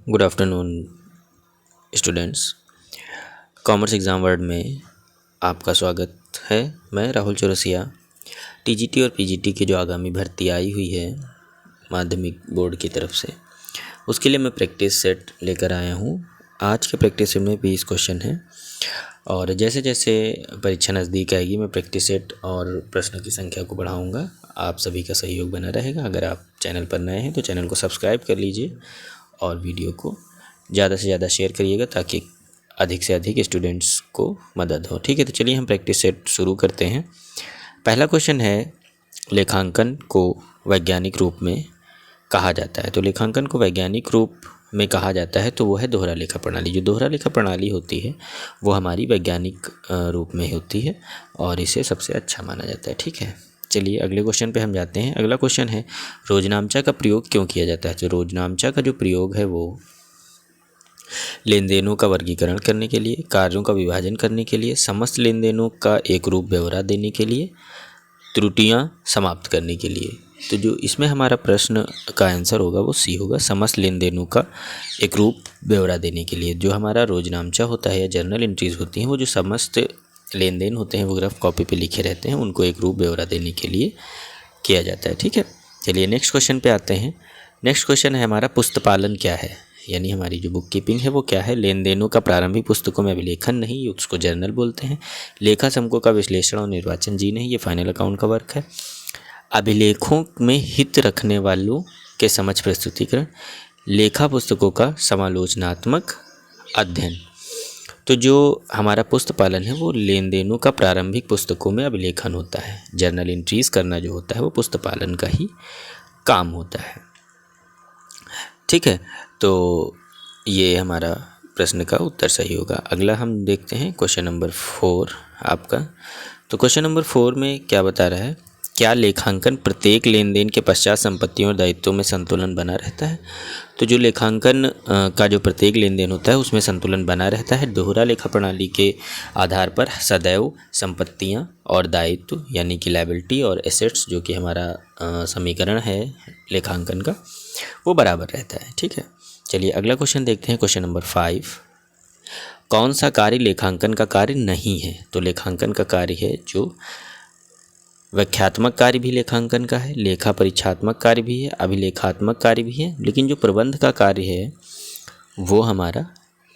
Good afternoon students. Commerce exam world में आपका स्वागत है। मैं राहुल चौरसिया। टीजीटी और पीजीटी की जो आगामी भर्ती आई हुई है माध्यमिक बोर्ड की तरफ से, उसके लिए मैं प्रैक्टिस सेट लेकर आया हूँ। आज के प्रैक्टिस सेट में 20 क्वेश्चन हैं और जैसे जैसे परीक्षा नज़दीक आएगी मैं प्रैक्टिस सेट और प्रश्न की संख्या को बढ़ाऊँगा। आप सभी का सहयोग बना रहेगा। अगर आप चैनल पर नए हैं तो चैनल को सब्सक्राइब कर लीजिए और वीडियो को ज़्यादा से ज़्यादा शेयर करिएगा ताकि अधिक से अधिक स्टूडेंट्स को मदद हो। ठीक है, तो चलिए हम प्रैक्टिस सेट शुरू करते हैं। पहला क्वेश्चन है, लेखांकन को वैज्ञानिक रूप में कहा जाता है। तो लेखांकन को वैज्ञानिक रूप में कहा जाता है तो वो है दोहरा लेखा प्रणाली। जो दोहरा लेखा प्रणाली होती है वो हमारी वैज्ञानिक रूप में होती है और इसे सबसे अच्छा माना जाता है। ठीक है, चलिए अगले क्वेश्चन पे हम जाते हैं। अगला क्वेश्चन है, रोजनामचा का प्रयोग क्यों किया जाता है। तो रोजनामचा का जो प्रयोग है वो लेन देनों का वर्गीकरण करने के लिए, कार्यों का विभाजन करने के लिए, समस्त लेन देनों का एक रूप ब्यौरा देने के लिए, त्रुटियां समाप्त करने के लिए। तो जो इसमें हमारा प्रश्न का आंसर होगा वो सी होगा, समस्त लेन देनों का एक रूप ब्यौरा देने के लिए। जो हमारा रोजनामचा होता है या जर्नल एंट्रीज होती हैं वो जो समस्त लेन देन होते हैं वो रफ कॉपी पे लिखे रहते हैं, उनको एक रूप ब्यौरा देने के लिए किया जाता है। ठीक है, चलिए नेक्स्ट क्वेश्चन पे आते हैं। नेक्स्ट क्वेश्चन है हमारा, पुस्तपालन क्या है, यानी हमारी जो बुक कीपिंग है वो क्या है। लेन देनों का प्रारंभिक पुस्तकों में अभिलेखन नहीं, उसको जर्नल बोलते हैं। लेखा समकों का विश्लेषण और निर्वाचन जी नहीं, ये फाइनल अकाउंट का वर्क है। अभिलेखों में हित रखने वालों के समक्ष प्रस्तुतिकरण, लेखा पुस्तकों का समालोचनात्मक अध्ययन। तो जो हमारा पुस्तपालन है वो लेन देनों का प्रारंभिक पुस्तकों में अभिलेखन होता है। जर्नल एंट्रीज करना जो होता है वो पुस्तपालन का ही काम होता है। ठीक है, तो ये हमारा प्रश्न का उत्तर सही होगा। अगला हम देखते हैं क्वेश्चन नंबर 4 आपका। तो क्वेश्चन नंबर 4 में क्या बता रहा है, क्या लेखांकन प्रत्येक लेन देन के पश्चात संपत्तियों और दायित्वों में संतुलन बना रहता है। तो जो लेखांकन का जो प्रत्येक लेन देन होता है उसमें संतुलन बना रहता है। दोहरा लेखा प्रणाली के आधार पर सदैव संपत्तियां और दायित्व यानी कि लायबिलिटी और एसेट्स जो कि हमारा समीकरण है लेखांकन का वो बराबर रहता है। ठीक है, चलिए अगला क्वेश्चन देखते हैं। क्वेश्चन नंबर 5, कौन सा कार्य लेखांकन का कार्य नहीं है। तो लेखांकन का कार्य है जो व्याख्यात्मक कार्य भी लेखांकन का है, लेखा परीक्षात्मक कार्य भी है, अभिलेखात्मक कार्य भी है, लेकिन जो प्रबंध का कार्य है वो हमारा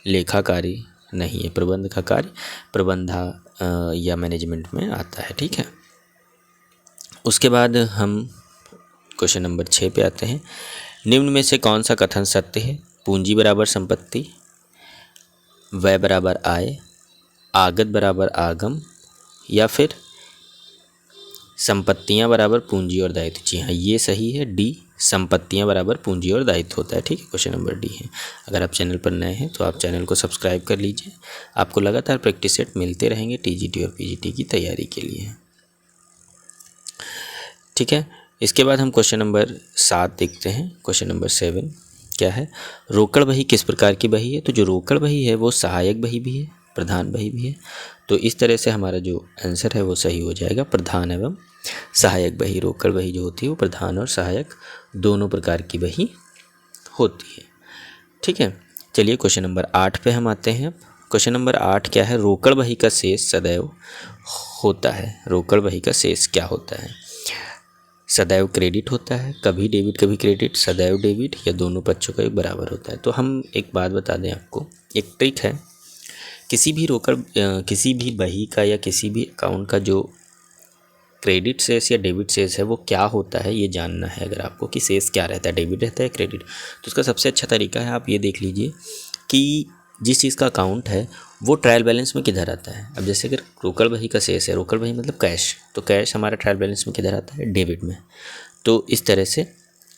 लेखा कार्य नहीं है। प्रबंध का कार्य प्रबंधा या मैनेजमेंट में आता है। ठीक है, उसके बाद हम क्वेश्चन नंबर 6 पे आते हैं। निम्न में से कौन सा कथन सत्य है। पूंजी बराबर संपत्ति, व्यय बराबर आय, आगत बराबर आगम, या फिर संपत्तियां बराबर पूंजी और दायित्व। जी हाँ, ये सही है, डी, संपत्तियां बराबर पूंजी और दायित्व होता है। ठीक है, क्वेश्चन नंबर डी है। अगर आप चैनल पर नए हैं तो आप चैनल को सब्सक्राइब कर लीजिए, आपको लगातार प्रैक्टिस सेट मिलते रहेंगे टीजीटी और पीजीटी की तैयारी के लिए। ठीक है, इसके बाद हम क्वेश्चन नंबर 7 देखते हैं। क्वेश्चन नंबर 7 क्या है, रोकड़ बही किस प्रकार की बही है। तो जो रोकड़ बही है वो सहायक बही भी है, प्रधान बही भी है। तो इस तरह से हमारा जो आंसर है वो सही हो जाएगा, प्रधान एवं सहायक बही। रोकड़ बही जो होती है वो प्रधान और सहायक दोनों प्रकार की बही होती है। ठीक है, चलिए क्वेश्चन नंबर 8 पे हम आते हैं। क्वेश्चन नंबर 8 क्या है, रोकड़ बही का शेष सदैव होता है। रोकड़ बही का शेष क्या होता है, सदैव क्रेडिट होता है, कभी डेबिट कभी क्रेडिट, सदैव डेबिट, या दोनों पक्षों का एक बराबर होता है। तो हम एक बात बता दें आपको, एक ट्रिक है, किसी भी किसी भी बही का या किसी भी अकाउंट का जो क्रेडिट शेष या डेबिट शेष है वो क्या होता है ये जानना है अगर आपको, कि शेष क्या रहता है, डेबिट रहता है क्रेडिट। तो उसका सबसे अच्छा तरीका है, आप ये देख लीजिए कि जिस चीज़ का अकाउंट है वो ट्रायल बैलेंस में किधर आता है। अब जैसे अगर रोकड़ बही का शेष है, रोकड़ बही मतलब कैश, तो कैश हमारा ट्रायल बैलेंस में किधर आता है, डेबिट में। तो इस तरह से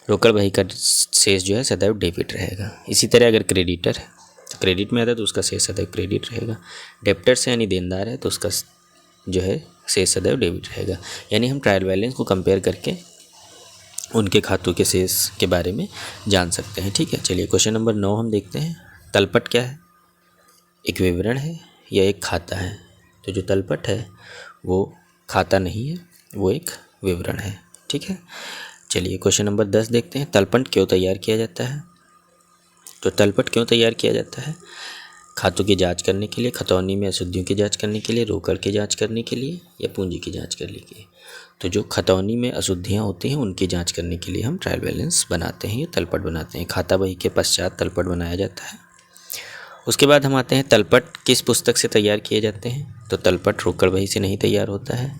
रोकड़ बही का शेष जो है सदैव डेबिट रहेगा। इसी तरह अगर क्रेडिटर है तो क्रेडिट में आता है तो उसका शेष सदैव क्रेडिट रहेगा। डेप्टर से यानी देनदार है तो उसका जो है शेष सदैव डेबिट रहेगा। यानी हम ट्रायल बैलेंस को कंपेयर करके उनके खातों के शेष के बारे में जान सकते हैं। ठीक है, चलिए क्वेश्चन नंबर 9 हम देखते हैं। तलपट क्या है, एक विवरण है या एक खाता है। तो जो तलपट है वो खाता नहीं है, वो एक विवरण है। ठीक है, चलिए क्वेश्चन नंबर 10 देखते हैं। तलपट क्यों तैयार किया जाता है। तो तलपट क्यों तैयार किया जाता है? खातों की जांच करने के लिए, खतौनी में अशुद्धियों की जांच करने के लिए, रोकड़ की जांच करने के लिए, या पूंजी की जांच करने के लिए। तो जो खतौनी में अशुद्धियाँ होती हैं उनकी जांच करने के लिए हम ट्रायल बैलेंस बनाते हैं, या तलपट बनाते हैं। खाता बही के पश्चात तलपट बनाया जाता है। उसके बाद हम आते हैं तलपट किस पुस्तक से तैयार किए जाते हैं। तो तलपट रोकड़ बही से नहीं तैयार होता है,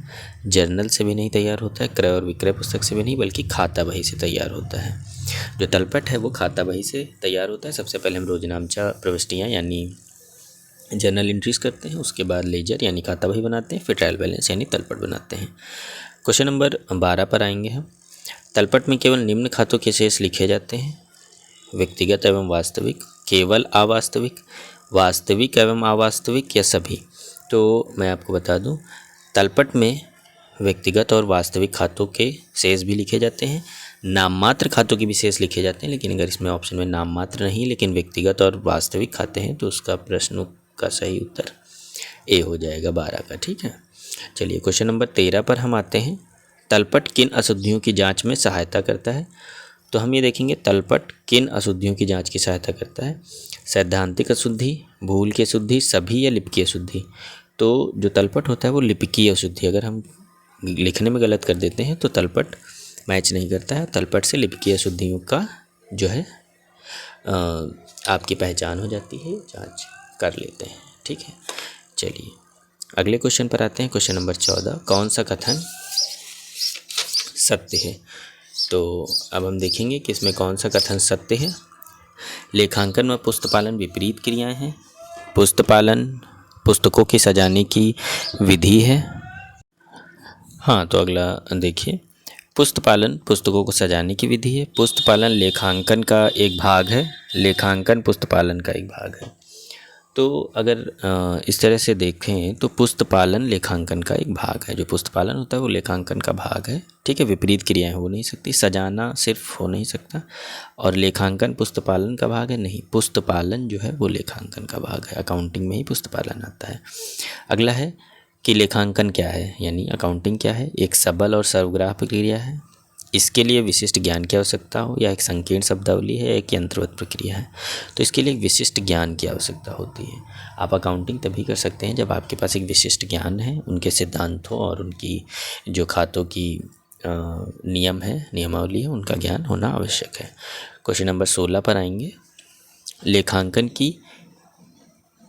जर्नल से भी नहीं तैयार होता है, क्रय और विक्रय पुस्तक से भी नहीं, बल्कि खाता बही से तैयार होता है। जो तलपट है वो खाता बही से तैयार होता है। सबसे पहले हम रोजनामचा प्रविष्टियाँ यानी जर्नल एंट्रीज करते हैं, उसके बाद लेजर यानी खाता बही बनाते हैं, फिर ट्रायल बैलेंस यानी तलपट बनाते हैं। क्वेश्चन नंबर 12 पर आएंगे हम। तलपट में केवल निम्न खातों के शेष लिखे जाते हैं: व्यक्तिगत एवं वास्तविक, केवल अवास्तविक, वास्तविक एवं अवास्तविक, या सभी। तो मैं आपको बता दूं, तलपट में व्यक्तिगत और वास्तविक खातों के शेष भी लिखे जाते हैं, नाम मात्र खातों के भी शेष लिखे जाते हैं। लेकिन अगर इसमें ऑप्शन में नाम मात्र नहीं लेकिन व्यक्तिगत और वास्तविक खाते हैं तो उसका प्रश्न का सही उत्तर ए हो जाएगा 12 का। ठीक है, चलिए क्वेश्चन नंबर 13 पर हम आते हैं। तलपट किन अशुद्धियों की जांच में सहायता करता है? तो हम ये देखेंगे तलपट किन अशुद्धियों की जांच की सहायता करता है। सैद्धांतिक अशुद्धि, भूल की अशुद्धि, सभी, या लिपिकीय अशुद्धि। तो जो तलपट होता है वो लिपिकीय अशुद्धि, अगर हम लिखने में गलत कर देते हैं तो तलपट मैच नहीं करता है। तलपट से लिपिकीय अशुद्धियों का जो है आपकी पहचान हो जाती है, जांच कर लेते हैं। ठीक है, चलिए अगले क्वेश्चन पर आते हैं। क्वेश्चन नंबर 14, कौन सा कथन सत्य है? तो अब हम देखेंगे कि इसमें कौन सा कथन सत्य है। लेखांकन व पुस्तपालन विपरीत क्रियाएं हैं। पुस्तपालन पुस्तकों की सजाने की विधि है। हाँ, तो अगला देखिए, पुस्तपालन पुस्तकों को सजाने की विधि है। पुस्तपालन लेखांकन का एक भाग है। लेखांकन पुस्तपालन का एक भाग है। तो अगर इस तरह से देखें तो पुस्तपालन लेखांकन का एक भाग है। जो पुस्तपालन होता है वो लेखांकन का भाग है। ठीक है, विपरीत क्रियाएं हो नहीं सकती, सजाना सिर्फ हो नहीं सकता, और लेखांकन पुस्तपालन का भाग है नहीं, पुस्तपालन जो है वो लेखांकन का भाग है। अकाउंटिंग में ही पुस्तपालन आता है। अगला है कि लेखांकन क्या है, यानी अकाउंटिंग क्या है। एक सबल और सर्वग्राह प्रक्रिया है। इसके लिए विशिष्ट ज्ञान की आवश्यकता हो, या एक संकीर्ण शब्दावली है, एक यंत्रवत प्रक्रिया है। तो इसके लिए एक विशिष्ट ज्ञान की आवश्यकता होती है। आप अकाउंटिंग तभी कर सकते हैं जब आपके पास एक विशिष्ट ज्ञान है, उनके सिद्धांतों और उनकी जो खातों की नियम है, नियमावली है, उनका ज्ञान होना आवश्यक है। क्वेश्चन नंबर 16 पर आएंगे। लेखांकन की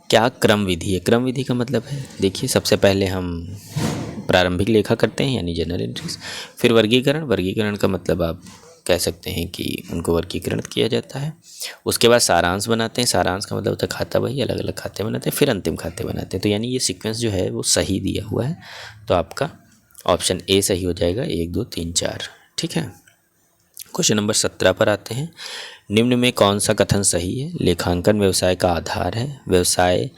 क्या क्रम विधि है? क्रम विधि का मतलब है, देखिए, सबसे पहले हम प्रारंभिक लेखा करते हैं यानी जनरल एंट्रीज, फिर वर्गीकरण। वर्गीकरण का मतलब आप कह सकते हैं कि उनको वर्गीकरण किया जाता है। उसके बाद सारांश बनाते हैं। सारांश का मतलब होता है खाता बही, अलग अलग खाते बनाते हैं, फिर अंतिम खाते बनाते हैं। तो यानी ये सीक्वेंस जो है वो सही दिया हुआ है। तो आपका ऑप्शन ए सही हो जाएगा, 1 2 3 4। ठीक है, क्वेश्चन नंबर 17 पर आते हैं। निम्न में कौन सा कथन सही है? लेखांकन व्यवसाय का आधार है, व्यवसाय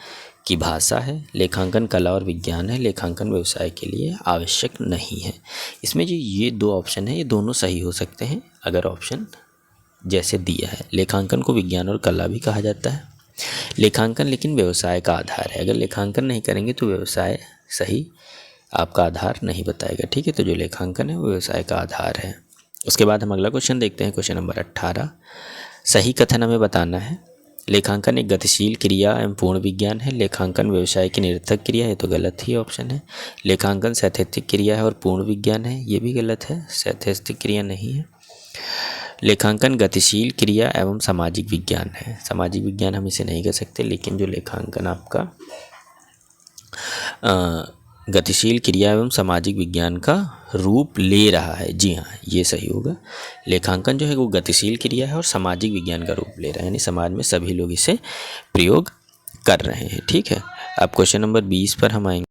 की भाषा है, लेखांकन कला और विज्ञान है, लेखांकन व्यवसाय के लिए आवश्यक नहीं है। इसमें जो ये 2 ऑप्शन है ये दोनों सही हो सकते हैं अगर ऑप्शन जैसे दिया है। लेखांकन को विज्ञान और कला भी कहा जाता है। लेखांकन लेकिन व्यवसाय का आधार है। अगर लेखांकन नहीं करेंगे तो व्यवसाय सही आपका आधार नहीं बताएगा। ठीक है, तो जो लेखांकन है वो व्यवसाय का आधार है। उसके बाद हम अगला क्वेश्चन देखते हैं। क्वेश्चन नंबर 18, सही कथन हमें बताना है। लेखांकन एक गतिशील क्रिया एवं पूर्ण विज्ञान है। लेखांकन व्यवसाय की निरर्थक क्रिया है, तो गलत ही ऑप्शन है। लेखांकन सैद्धांतिक क्रिया है और पूर्ण विज्ञान है, ये भी गलत है, सैद्धांतिक क्रिया नहीं है। लेखांकन गतिशील क्रिया एवं सामाजिक विज्ञान है। सामाजिक विज्ञान हम इसे नहीं कह सकते, लेकिन जो लेखांकन आपका गतिशील क्रिया एवं सामाजिक विज्ञान का रूप ले रहा है, जी हाँ, ये सही होगा। लेखांकन जो है वो गतिशील क्रिया है और सामाजिक विज्ञान का रूप ले रहा है, यानी समाज में सभी लोग इसे प्रयोग कर रहे हैं। ठीक है, अब क्वेश्चन नंबर 20 पर हम आएंगे।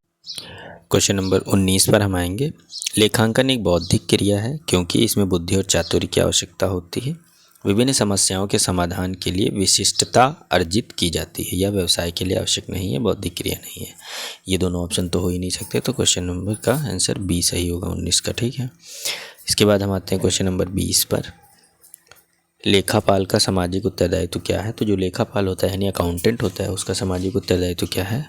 क्वेश्चन नंबर 19 पर हम आएंगे। लेखांकन एक बौद्धिक क्रिया है क्योंकि इसमें बुद्धि और चातुर्य की आवश्यकता होती है। विभिन्न समस्याओं के समाधान के लिए विशिष्टता अर्जित की जाती है। यह व्यवसाय के लिए आवश्यक नहीं है, बौद्धिक क्रिया नहीं है। ये दोनों ऑप्शन तो हो ही नहीं सकते, तो क्वेश्चन नंबर का आंसर बी सही होगा 19 का। ठीक है, इसके बाद हम आते हैं क्वेश्चन नंबर 20 पर। लेखापाल का सामाजिक उत्तरदायित्व क्या है? तो जो लेखापाल होता है यानी अकाउंटेंट होता है, उसका सामाजिक उत्तरदायित्व क्या है?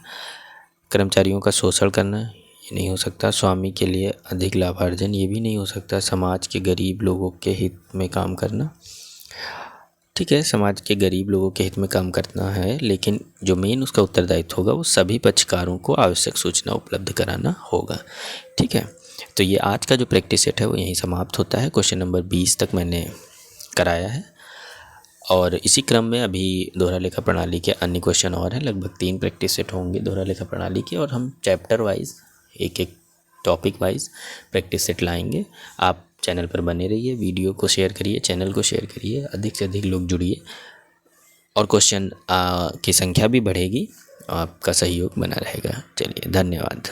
कर्मचारियों का शोषण करना, ये नहीं हो सकता। स्वामी के लिए अधिक लाभार्जन, ये भी नहीं हो सकता। समाज के गरीब लोगों के हित में काम करना, ठीक है, समाज के गरीब लोगों के हित में काम करना है, लेकिन जो मेन उसका उत्तरदायित्व होगा वो सभी पक्षकारों को आवश्यक सूचना उपलब्ध कराना होगा। ठीक है, तो ये आज का जो प्रैक्टिस सेट है वो यहीं समाप्त होता है। क्वेश्चन नंबर 20 तक मैंने कराया है और इसी क्रम में अभी दोहरा लेखा प्रणाली के अन्य क्वेश्चन और हैं। लगभग 3 प्रैक्टिस सेट होंगे दोहरा लेखा प्रणाली के, और हम चैप्टर वाइज एक एक टॉपिक वाइज प्रैक्टिस सेट लाएंगे। आप चैनल पर बने रहिए, वीडियो को शेयर करिए, चैनल को शेयर करिए, अधिक से अधिक लोग जुड़िए और क्वेश्चन की संख्या भी बढ़ेगी, आपका सहयोग बना रहेगा। चलिए, धन्यवाद।